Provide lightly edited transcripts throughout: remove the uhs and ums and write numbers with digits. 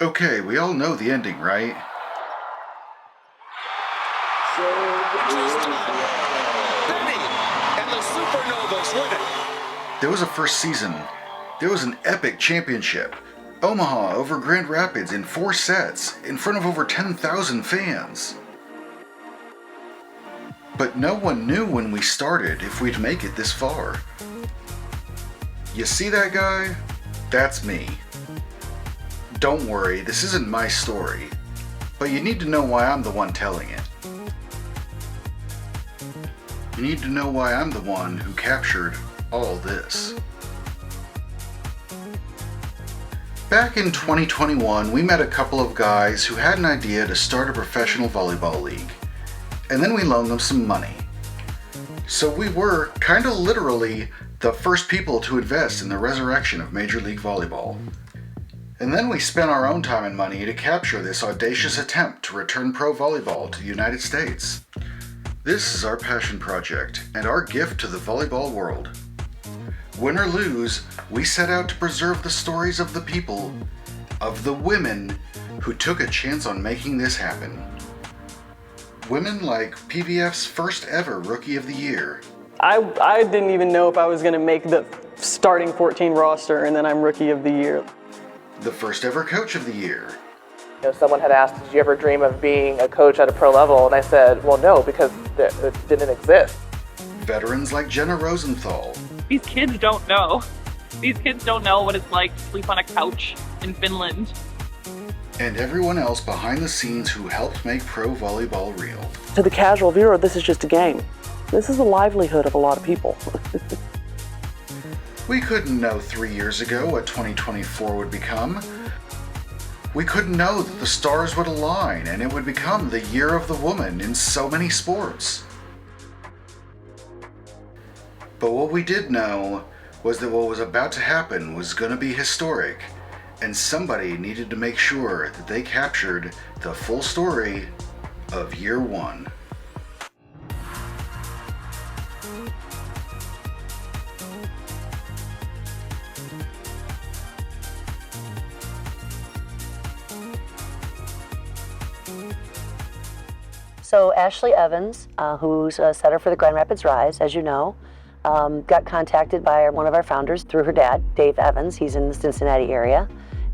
Okay, we all know the ending, right? Benny and the Supernovas win it. There was a first season. There was an epic championship. Omaha over Grand Rapids in 4 sets in front of over 10,000 fans. But no one knew when we started if we'd make it this far. You see that guy? That's me. Don't worry, this isn't my story, but you need to know why I'm the one telling it. You need to know why I'm the one who captured all this. Back in 2021, we met a couple of guys who had an idea to start a professional volleyball league, and then we loaned them some money. So we were, kinda literally, the first people to invest in the resurrection of Major League Volleyball. And then we spent our own time and money to capture this audacious attempt to return pro volleyball to the United States. This is our passion project and our gift to the volleyball world. Win or lose, we set out to preserve the stories of the people, of the women who took a chance on making this happen. Women like PVF's first ever Rookie of the Year. I didn't even know if I was going to make the starting 14 roster, and then I'm Rookie of the Year. The first ever Coach of the Year. You know, someone had asked, did you ever dream of being a coach at a pro level? And I said, well, no, because it didn't exist. Veterans like Jenna Rosenthal. These kids don't know. These kids don't know what it's like to sleep on a couch in Finland. And everyone else behind the scenes who helped make pro volleyball real. To the casual viewer, this is just a game. This is the livelihood of a lot of people. We couldn't know 3 years ago what 2024 would become. We couldn't know that the stars would align and it would become the year of the woman in so many sports. But what we did know was that what was about to happen was going to be historic, and somebody needed to make sure that they captured the full story of year one. So Ashley Evans, who's a setter for the Grand Rapids Rise, as you know, got contacted by one of our founders through her dad, Dave Evans. He's in the Cincinnati area.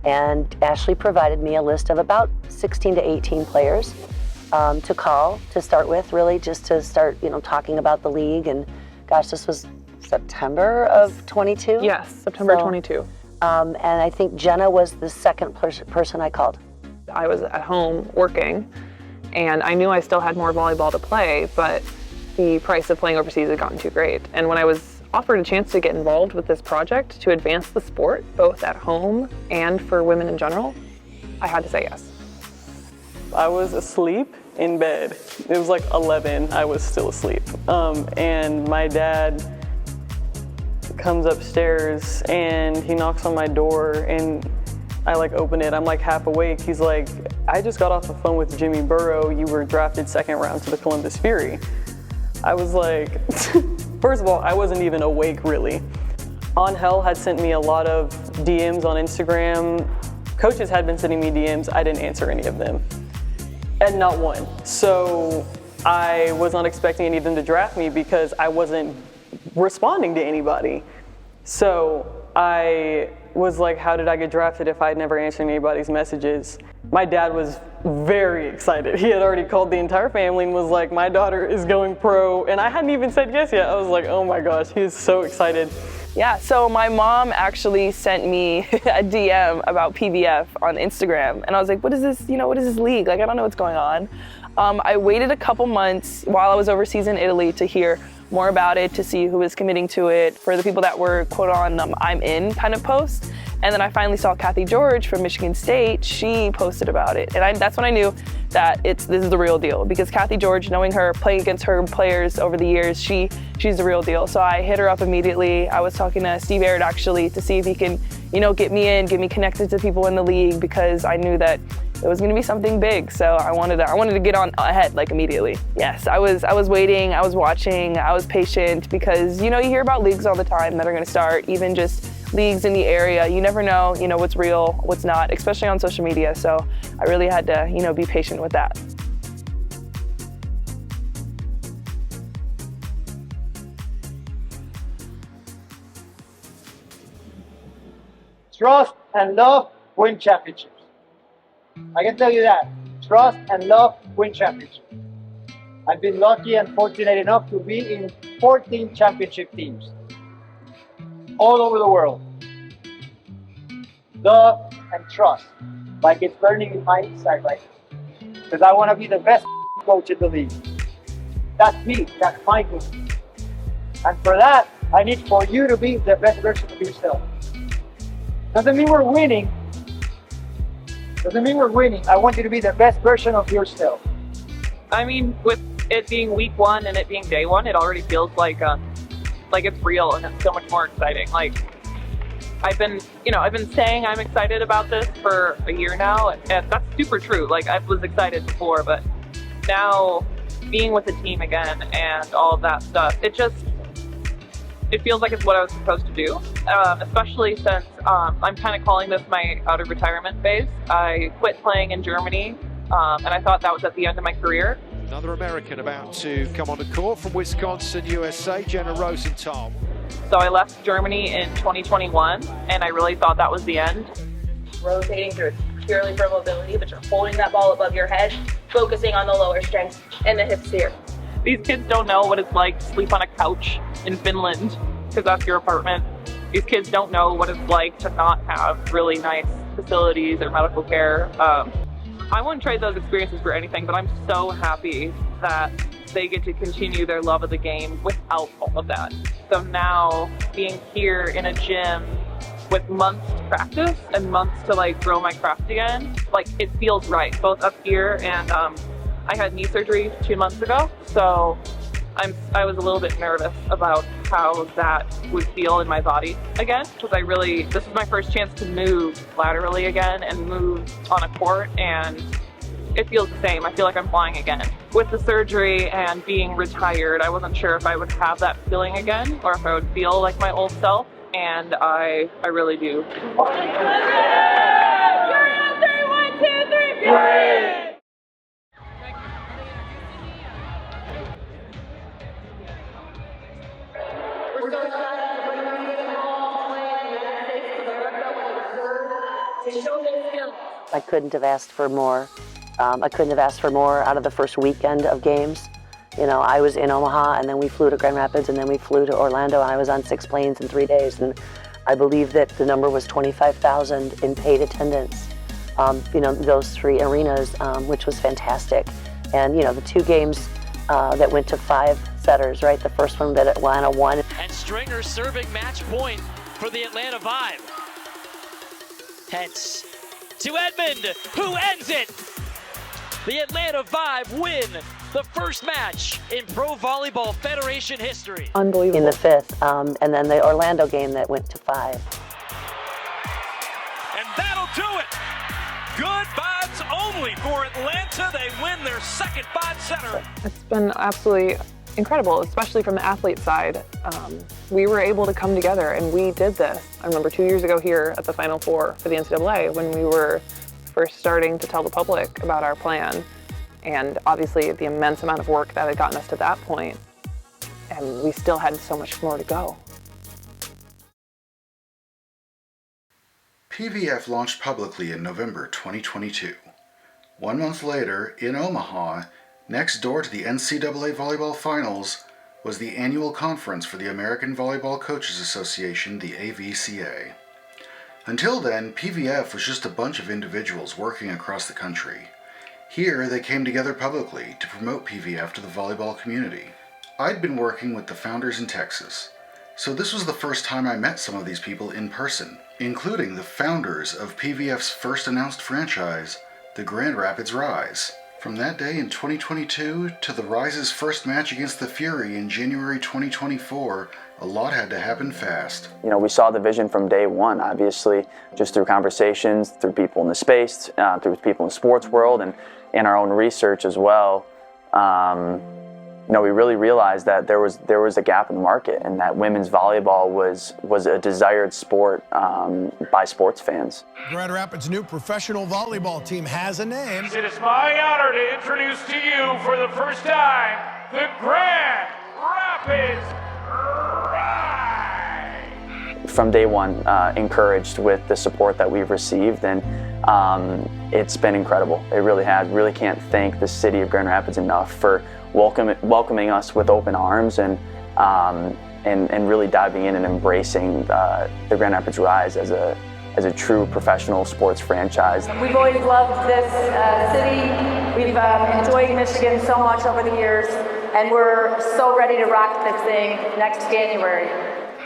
And Ashley provided me a list of about 16 to 18 players to call to start with, really just to start, talking about the league. And gosh, this was September of 22? Yes, September 22. And I think Jenna was the second person I called. I was at home working, and I knew I still had more volleyball to play, but the price of playing overseas had gotten too great. And when I was offered a chance to get involved with this project to advance the sport, both at home and for women in general, I had to say yes. I was asleep in bed. It was like 11, I was still asleep. And my dad comes upstairs and he knocks on my door, and I open it, I'm half awake. He's like, I just got off the phone with Jimmy Burrow. You were drafted second round to the Columbus Fury. I was like, first of all, I wasn't even awake really. On Hell had sent me a lot of DMs on Instagram. Coaches had been sending me DMs. I didn't answer any of them, and not one. So I was not expecting any of them to draft me because I wasn't responding to anybody. So I was like, how did I get drafted if I'd never answered anybody's messages? My dad was very excited. He had already called the entire family and was like, my daughter is going pro. And I hadn't even said yes yet. I was like, oh my gosh, he is so excited. Yeah, so my mom actually sent me a DM about PVF on Instagram. And I was like, what is this, what is this league? I don't know what's going on. I waited a couple months while I was overseas in Italy to hear more about it, to see who was committing to it, for the people that were quote on I'm in kind of posts. And then I finally saw Kathy George from Michigan State. She posted about it. And that's when I knew that this is the real deal, because Kathy George, knowing her, playing against her players over the years, she's the real deal. So I hit her up immediately. I was talking to Steve Aird actually to see if he can, get me in, get me connected to people in the league, because I knew that it was going to be something big. So I wanted to get on ahead immediately. Yes, I was waiting, I was watching, I was patient, because you hear about leagues all the time that are going to start, even just leagues in the area. You never know, what's real, what's not, especially on social media. So I really had to, be patient with that. Trust and love win championships. I can tell you that. Trust and love win championships. I've been lucky and fortunate enough to be in 14 championship teams all over the world. Love and trust. Like it's burning in my inside right now. Because I want to be the best coach in the league. That's me. That's my goal. And for that, I need for you to be the best version of yourself. Doesn't mean we're winning. Doesn't mean we're winning. I want you to be the best version of yourself. I mean, with it being week one and it being day one, it already feels like it's real and it's so much more exciting. Like I've been saying I'm excited about this for a year now, and that's super true. Like I was excited before, but now being with the team again and all of that stuff, it feels like it's what I was supposed to do, especially since I'm kind of calling this my out of retirement phase. I quit playing in Germany, and I thought that was at the end of my career. Another American about to come on the court from Wisconsin, USA, Jenna Rosenthal. So I left Germany in 2021, and I really thought that was the end. Rotating through purely for mobility, but you're holding that ball above your head, focusing on the lower strength and the hip sphere. These kids don't know what it's like to sleep on a couch in Finland, because that's your apartment. These kids don't know what it's like to not have really nice facilities or medical care. I wouldn't trade those experiences for anything, but I'm so happy that they get to continue their love of the game without all of that. So now being here in a gym with months to practice and months to grow my craft again, it feels right, both up here and I had knee surgery 2 months ago, so I was a little bit nervous about how that would feel in my body again, because this is my first chance to move laterally again and move on a court, and it feels the same. I feel like I'm flying again. With the surgery and being retired, I wasn't sure if I would have that feeling again or if I would feel like my old self, and I really do. I couldn't have asked for more. I couldn't have asked for more out of the first weekend of games. I was in Omaha, and then we flew to Grand Rapids, and then we flew to Orlando, and I was on 6 planes in 3 days. And I believe that the number was 25,000 in paid attendance. Those 3 arenas, which was fantastic. And the 2 games that went to 5 setters, right? The first one that Atlanta won. And Stringer serving match point for the Atlanta Vibe. Hence to Edmond, who ends it. The Atlanta Vibe win the first match in Pro Volleyball Federation history. Unbelievable. In the 5th, and then the Orlando game that went to 5. And that'll do it. Good vibes only for Atlanta. They win their second 5-setter. It's been absolutely incredible, especially from the athlete side. We were able to come together and we did this. I remember 2 years ago here at the Final Four for the NCAA when we were first starting to tell the public about our plan, and obviously the immense amount of work that had gotten us to that point, and we still had so much more to go. PVF launched publicly in November 2022. 1 month later, in Omaha, next door to the NCAA Volleyball Finals, was the annual conference for the American Volleyball Coaches Association, the AVCA. Until then, PVF was just a bunch of individuals working across the country. Here, they came together publicly to promote PVF to the volleyball community. I'd been working with the founders in Texas, so this was the first time I met some of these people in person, including the founders of PVF's first announced franchise, the Grand Rapids Rise. From that day in 2022 to the Rise's first match against the Fury in January 2024, a lot had to happen fast. We saw the vision from day one, obviously, just through conversations, through people in the space, through people in the sports world, and in our own research as well. we really realized that there was a gap in the market, and that women's volleyball was a desired sport by sports fans. Grand Rapids' new professional volleyball team has a name. It is my honor to introduce to you for the first time the Grand Rapids Rise. From day one, encouraged with the support that we've received, and it's been incredible. It really has. Really can't thank the city of Grand Rapids enough for welcoming us with open arms and really diving in and embracing the Grand Rapids Rise as a true professional sports franchise. We've always loved this city. We've enjoyed Michigan so much over the years, and we're so ready to rock this thing next January.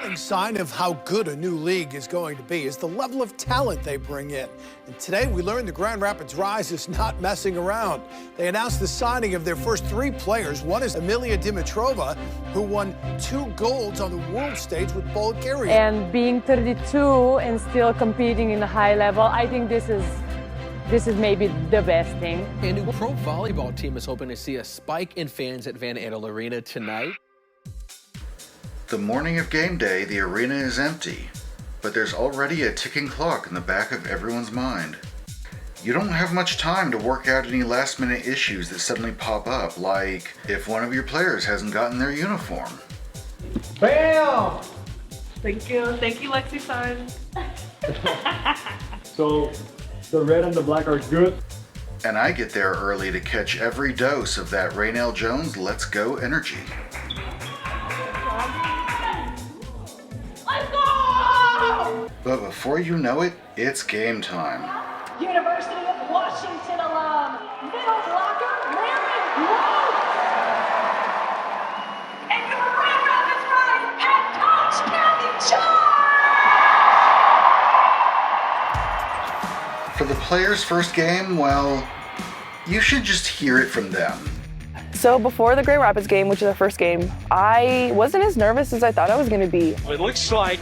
A sign of how good a new league is going to be is the level of talent they bring in. And today we learned the Grand Rapids Rise is not messing around. They announced the signing of their first 3 players. One is Emilia Dimitrova, who won 2 golds on the world stage with Bulgaria. And being 32 and still competing in the high level, I think this is maybe the best thing. A new pro volleyball team is hoping to see a spike in fans at Van Andel Arena tonight. The morning of game day, the arena is empty, but there's already a ticking clock in the back of everyone's mind. You don't have much time to work out any last-minute issues that suddenly pop up, like if one of your players hasn't gotten their uniform. Bam! Thank you, Lexi Sun. So, the red and the black are good. And I get there early to catch every dose of that Raynell Jones Let's Go energy. Let's go! But before you know it, it's game time. University of Washington alum, middle blocker, Larry Rose. And your Grand Rapids Rise head coach, Kathy Char. For the players' first game, well, you should just hear it from them. So before the Grand Rapids game, which is our first game, I wasn't as nervous as I thought I was going to be. It looks like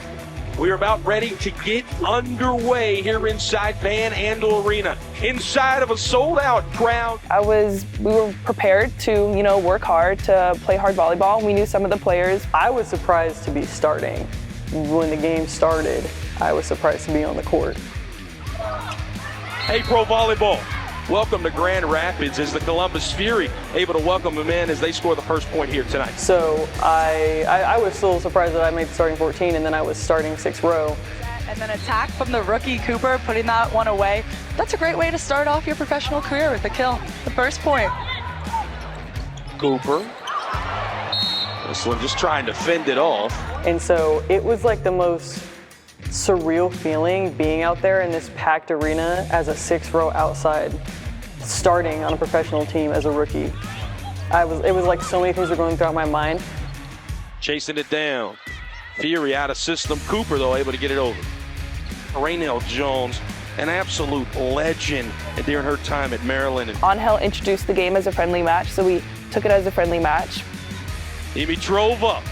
we're about ready to get underway here inside Van Andel Arena, inside of a sold-out crowd. We were prepared to, work hard, to play hard volleyball. We knew some of the players. I was surprised to be starting. When the game started, I was surprised to be on the court. Hey, Pro Volleyball. Welcome to Grand Rapids as the Columbus Fury able to welcome them in as they score the first point here tonight. So I was still surprised that I made the starting 14, and then I was starting 6th row. And then attack from the rookie Cooper, putting that one away. That's a great way to start off your professional career with a kill, the first point. Cooper. This one just trying to fend it off. And so it was like the most surreal feeling being out there in this packed arena as a 6th row outside, starting on a professional team as a rookie. It was like so many things were going through my mind. Chasing it down. Fury out of system. Cooper, though, able to get it over. Raynell Jones, an absolute legend during her time at Maryland. Angel introduced the game as a friendly match, so we took it as a friendly match. Dimitrova.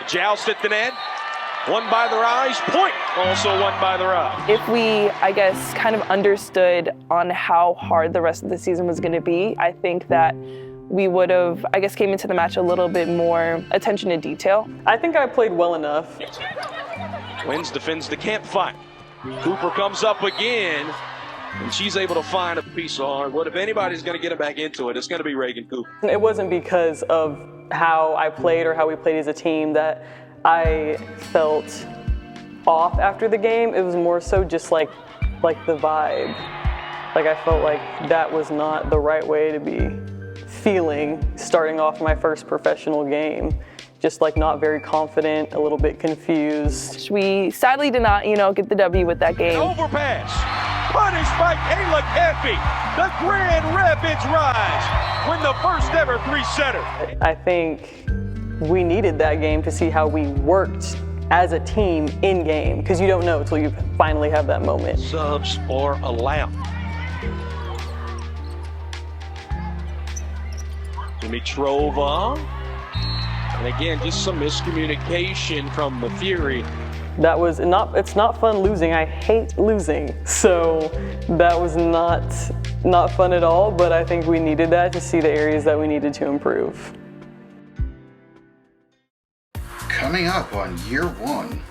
Joust at the net, one by the Rise, point, also one by the Rise. If we, kind of understood on how hard the rest of the season was going to be, I think that we would have, came into the match a little bit more attention to detail. I think I played well enough. Wins, defends the campfire. Cooper comes up again, and she's able to find a piece of hard wood. If anybody's going to get him back into it, it's going to be Reagan Cooper. It wasn't because of how I played or how we played as a team that I felt off after the game. It was more so just like the vibe. Like I felt like that was not the right way to be feeling starting off my first professional game. Just not very confident, a little bit confused. We sadly did not, get the W with that game. Overpass, punished by Kayla Caffey. The Grand Rapids Rise win the first ever 3-setter. I think we needed that game to see how we worked as a team in game, because you don't know until you finally have that moment. Subs are allowed. Dimitrova. And again, just some miscommunication from the Fury. That was it's not fun losing. I hate losing. So that was not fun at all, but I think we needed that to see the areas that we needed to improve. Coming up on year one.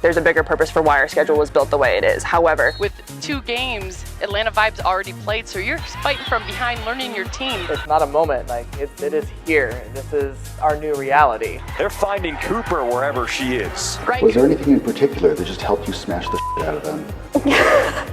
There's a bigger purpose for why our schedule was built the way it is. However, With 2 games, Atlanta Vibe's already played, so you're fighting from behind, learning your team. It's not a moment, like it is here. This is our new reality. They're finding Cooper wherever she is. Right. Was there anything in particular that just helped you smash the shit out of them?